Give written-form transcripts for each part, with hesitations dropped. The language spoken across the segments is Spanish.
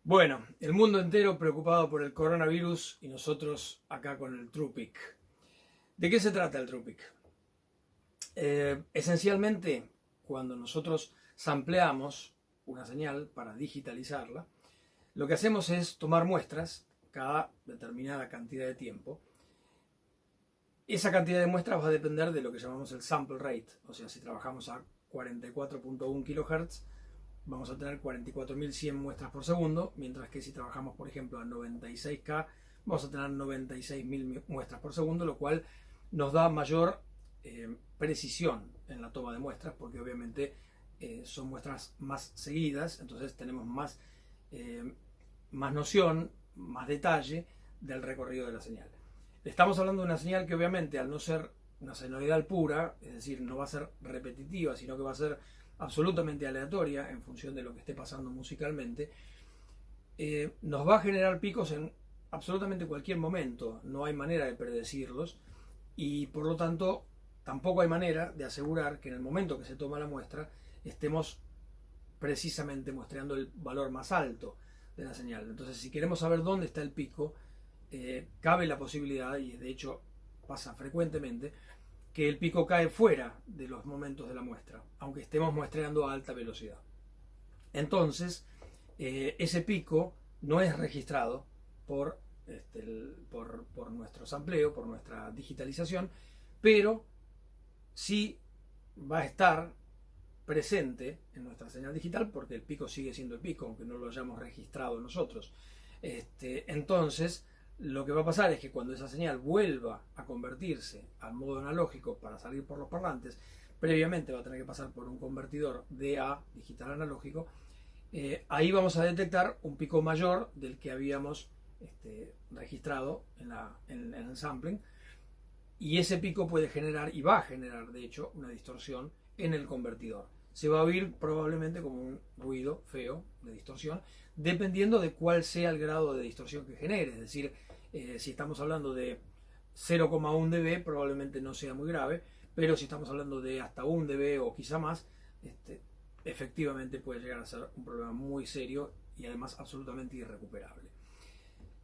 Bueno, el mundo entero preocupado por el coronavirus y nosotros acá con el TruePic. ¿De qué se trata el TruePic? Esencialmente, cuando nosotros sampleamos una señal para digitalizarla, lo que hacemos es tomar muestras cada determinada cantidad de tiempo. Esa cantidad de muestras va a depender de lo que llamamos el sample rate, o sea, si trabajamos a 44.1 kHz, vamos a tener 44.100 muestras por segundo, mientras que si trabajamos, por ejemplo, a 96K, vamos a tener 96.000 muestras por segundo, lo cual nos da mayor precisión en la toma de muestras, porque obviamente son muestras más seguidas, entonces tenemos más noción, más detalle del recorrido de la señal. Estamos hablando de una señal que obviamente al no ser una senoidal pura, es decir, no va a ser repetitiva, sino que va a ser absolutamente aleatoria en función de lo que esté pasando musicalmente, nos va a generar picos en absolutamente cualquier momento, no hay manera de predecirlos y por lo tanto tampoco hay manera de asegurar que en el momento que se toma la muestra estemos precisamente muestreando el valor más alto de la señal. Entonces, si queremos saber dónde está el pico, cabe la posibilidad, y de hecho pasa frecuentemente, que el pico cae fuera de los momentos de la muestra, aunque estemos muestreando a alta velocidad. Entonces, ese pico no es registrado por nuestro sampleo, por nuestra digitalización, pero sí va a estar presente en nuestra señal digital porque el pico sigue siendo el pico, aunque no lo hayamos registrado nosotros. Entonces, lo que va a pasar es que cuando esa señal vuelva a convertirse al modo analógico para salir por los parlantes, previamente va a tener que pasar por un convertidor DA, digital analógico, ahí vamos a detectar un pico mayor del que habíamos registrado en el sampling, y ese pico puede generar, y va a generar de hecho, una distorsión en el convertidor. Se va a oír probablemente como un ruido feo de distorsión, dependiendo de cuál sea el grado de distorsión que genere. Es decir, si estamos hablando de 0,1 dB, probablemente no sea muy grave, pero si estamos hablando de hasta 1 dB o quizá más, efectivamente puede llegar a ser un problema muy serio y además absolutamente irrecuperable.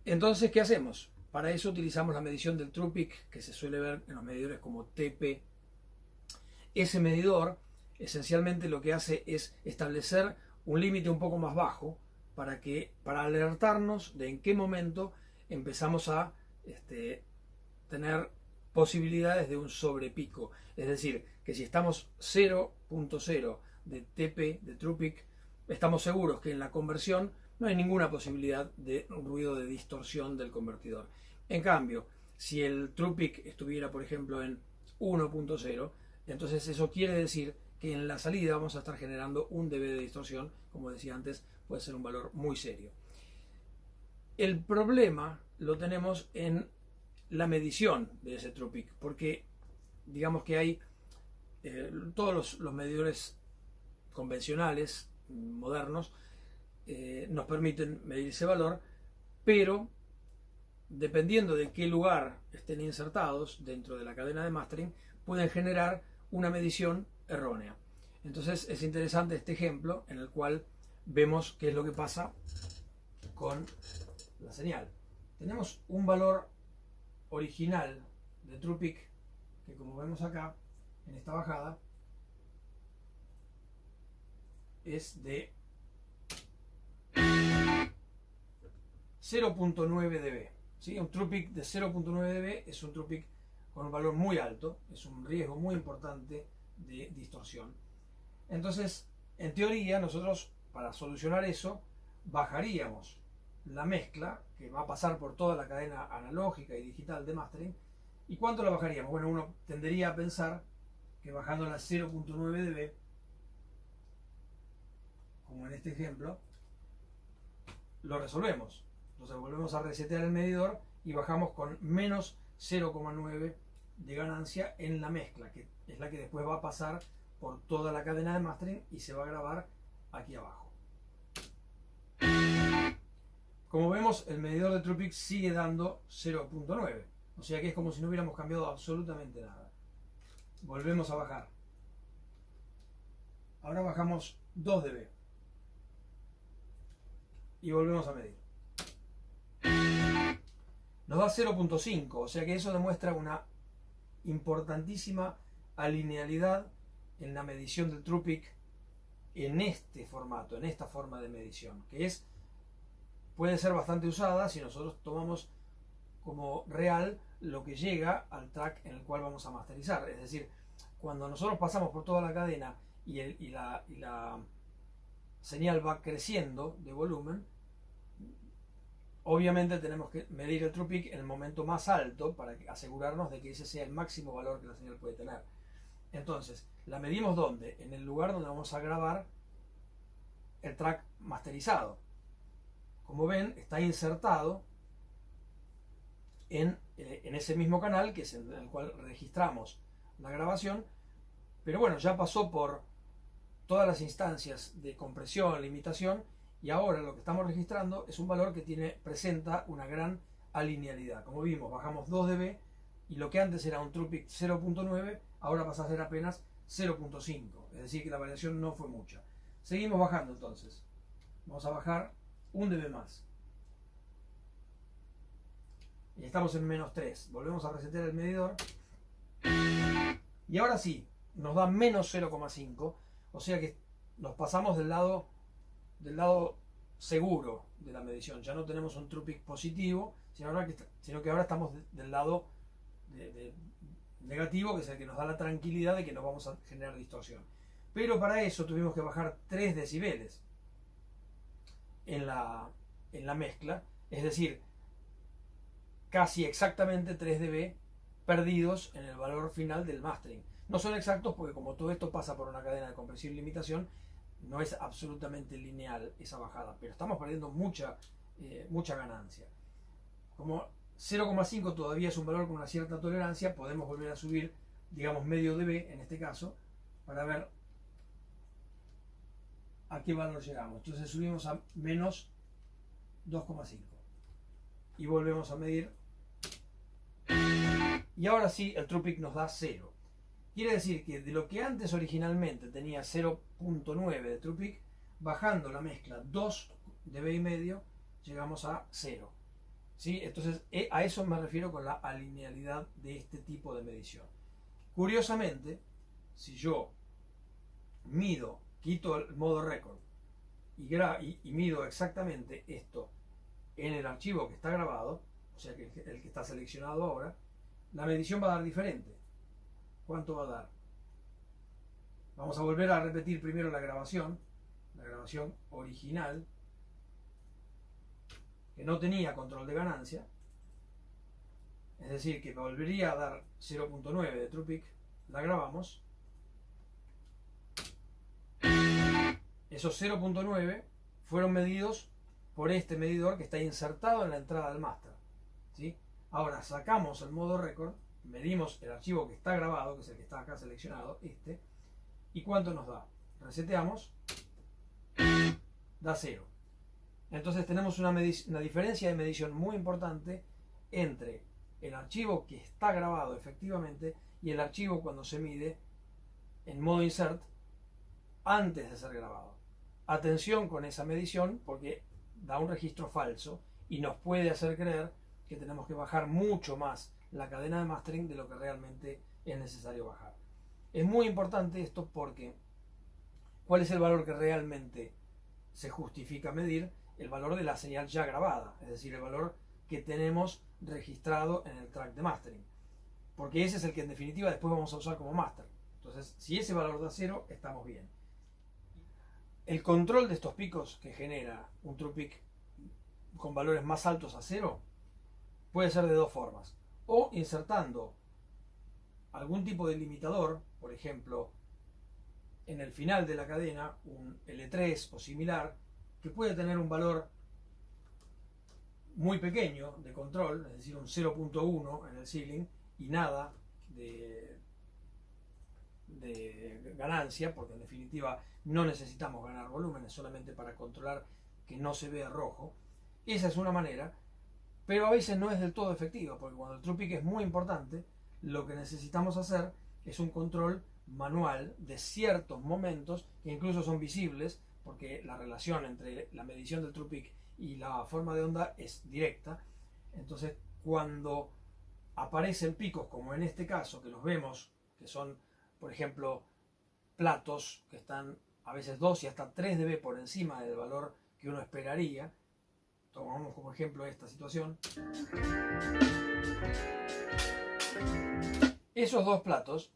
Entonces, ¿qué hacemos? Para eso utilizamos la medición del TruePic, que se suele ver en los medidores como TP. Ese medidor esencialmente lo que hace es establecer un límite un poco más bajo para alertarnos de en qué momento empezamos a tener posibilidades de un sobrepico. Es decir, que si estamos 0.0 de TP, de TruePic, estamos seguros que en la conversión no hay ninguna posibilidad de un ruido de distorsión del convertidor. En cambio, si el TruePic estuviera, por ejemplo, en 1.0, entonces eso quiere decir que en la salida vamos a estar generando un dB de distorsión, como decía antes, puede ser un valor muy serio. El problema lo tenemos en la medición de ese TruePic, porque digamos que hay todos los medidores convencionales, modernos, nos permiten medir ese valor, pero dependiendo de qué lugar estén insertados dentro de la cadena de mastering, pueden generar una medición errónea. Entonces es interesante este ejemplo en el cual vemos qué es lo que pasa con la señal. Tenemos un valor original de TruePic que, como vemos acá en esta bajada, es de 0.9 dB. ¿Sí? Un TruePic de 0.9 dB es un TruePic con un valor muy alto, es un riesgo muy importante de distorsión. Entonces, en teoría, nosotros para solucionar eso bajaríamos la mezcla que va a pasar por toda la cadena analógica y digital de mastering. ¿Y cuánto la bajaríamos? Bueno, uno tendería a pensar que bajando a 0.9 dB, como en este ejemplo, lo resolvemos. Entonces volvemos a resetear el medidor y bajamos con menos 0,9 de ganancia en la mezcla, que es la que después va a pasar por toda la cadena de mastering y se va a grabar aquí abajo. Como vemos, el medidor de TruePic sigue dando 0.9, o sea que es como si no hubiéramos cambiado absolutamente nada. Volvemos a bajar. Ahora bajamos 2 dB. y volvemos a medir. Nos da 0.5, o sea que eso demuestra una importantísima alinealidad en la medición del true peak en este formato, en esta forma de medición, que puede ser bastante usada si nosotros tomamos como real lo que llega al track en el cual vamos a masterizar. Es decir, cuando nosotros pasamos por toda la cadena y la señal va creciendo de volumen, obviamente tenemos que medir el true peak en el momento más alto para asegurarnos de que ese sea el máximo valor que la señal puede tener. Entonces, ¿la medimos dónde? En el lugar donde vamos a grabar el track masterizado. Como ven, está insertado en ese mismo canal, que es en el cual registramos la grabación, pero bueno, ya pasó por todas las instancias de compresión, limitación, y ahora lo que estamos registrando es un valor que presenta una gran alinealidad. Como vimos, bajamos 2 dB y lo que antes era un true peak 0.9 ahora pasa a ser apenas 0.5, es decir que la variación no fue mucha. Seguimos bajando entonces, vamos a bajar 1 dB más y estamos en menos 3. Volvemos a resetear el medidor y ahora sí, nos da menos 0.5, o sea que nos pasamos del lado seguro de la medición. Ya no tenemos un true peak positivo, sino que ahora estamos del lado negativo, que es el que nos da la tranquilidad de que no vamos a generar distorsión. Pero para eso tuvimos que bajar 3 decibeles en la mezcla, es decir, casi exactamente 3 dB perdidos en el valor final del mastering. No son exactos porque como todo esto pasa por una cadena de compresión y limitación, no es absolutamente lineal esa bajada, pero estamos perdiendo mucha ganancia. Como 0,5 todavía es un valor con una cierta tolerancia, podemos volver a subir, digamos, medio dB en este caso, para ver a qué valor llegamos. Entonces subimos a menos 2,5 y volvemos a medir. Y ahora sí, el true peak nos da 0. Quiere decir que de lo que antes originalmente tenía 0.9 de true peak, bajando la mezcla 2 dB y medio, llegamos a 0. ¿Sí? Entonces a eso me refiero con la alinealidad de este tipo de medición. Curiosamente, si yo quito el modo record y mido exactamente esto en el archivo que está grabado, o sea que el que está seleccionado ahora, la medición va a dar diferente. ¿Cuánto va a dar? Vamos a volver a repetir primero la grabación original, que no tenía control de ganancia, es decir, que volvería a dar 0.9 de true peak. La grabamos. Esos 0.9 fueron medidos por este medidor que está insertado en la entrada del master, ¿sí? Ahora sacamos el modo record, medimos el archivo que está grabado, que es el que está acá seleccionado, y ¿cuánto nos da? Reseteamos, da 0. Entonces tenemos una diferencia de medición muy importante entre el archivo que está grabado efectivamente y el archivo cuando se mide en modo insert antes de ser grabado. Atención con esa medición porque da un registro falso y nos puede hacer creer que tenemos que bajar mucho más la cadena de mastering de lo que realmente es necesario bajar. Es muy importante esto porque ¿cuál es el valor que realmente se justifica medir? El valor de la señal ya grabada, es decir, el valor que tenemos registrado en el track de mastering, porque ese es el que en definitiva después vamos a usar como master. Entonces, si ese valor da 0, estamos bien. El control de estos picos que genera un true peak con valores más altos a 0 puede ser de dos formas: o insertando algún tipo de limitador, por ejemplo en el final de la cadena un L3 o similar, que puede tener un valor muy pequeño de control, es decir, un 0.1 en el ceiling y nada de ganancia, porque en definitiva no necesitamos ganar volúmenes, solamente para controlar que no se vea rojo. Esa es una manera, pero a veces no es del todo efectiva, porque cuando el true peak es muy importante, lo que necesitamos hacer es un control manual de ciertos momentos que incluso son visibles, porque la relación entre la medición del true peak y la forma de onda es directa. Entonces, cuando aparecen picos, como en este caso, que los vemos, que son, por ejemplo, platos que están a veces 2 y hasta 3 dB por encima del valor que uno esperaría. Tomamos como ejemplo esta situación. Esos dos platos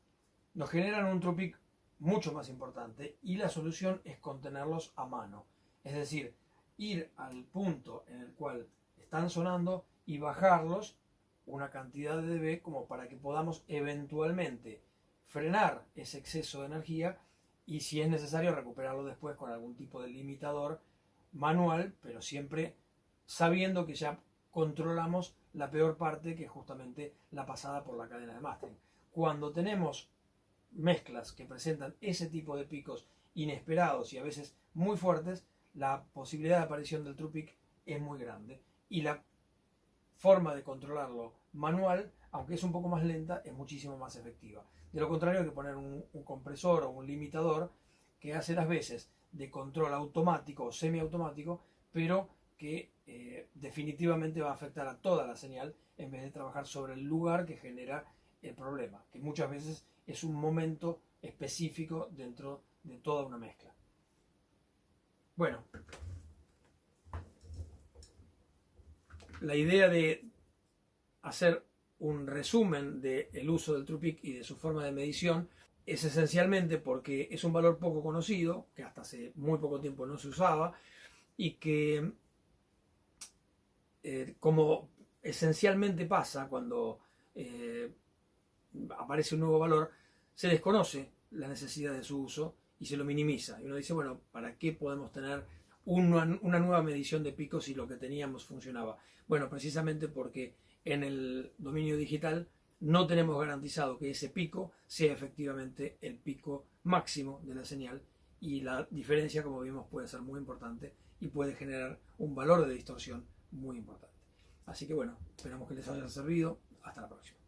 nos generan un true peak mucho más importante y la solución es contenerlos a mano. Es decir, ir al punto en el cual están sonando y bajarlos una cantidad de dB como para que podamos eventualmente frenar ese exceso de energía y, si es necesario, recuperarlo después con algún tipo de limitador manual, pero siempre sabiendo que ya controlamos la peor parte, que es justamente la pasada por la cadena de mastering. Cuando tenemos mezclas que presentan ese tipo de picos inesperados y a veces muy fuertes, la posibilidad de aparición del true peak es muy grande y la forma de controlarlo manual, aunque es un poco más lenta, es muchísimo más efectiva. De lo contrario, hay que poner un compresor o un limitador que hace las veces de control automático o semiautomático, pero que definitivamente va a afectar a toda la señal en vez de trabajar sobre el lugar que genera el problema, que muchas veces es un momento específico dentro de toda una mezcla. Bueno, la idea de hacer un resumen del uso del true peak y de su forma de medición es esencialmente porque es un valor poco conocido, que hasta hace muy poco tiempo no se usaba, y que como esencialmente pasa cuando aparece un nuevo valor, se desconoce la necesidad de su uso y se lo minimiza. Y uno dice, bueno, ¿para qué podemos tener una nueva medición de picos si lo que teníamos funcionaba? Bueno, precisamente porque en el dominio digital no tenemos garantizado que ese pico sea efectivamente el pico máximo de la señal, y la diferencia, como vimos, puede ser muy importante y puede generar un valor de distorsión muy importante. Así que bueno, esperamos que les haya servido. Hasta la próxima.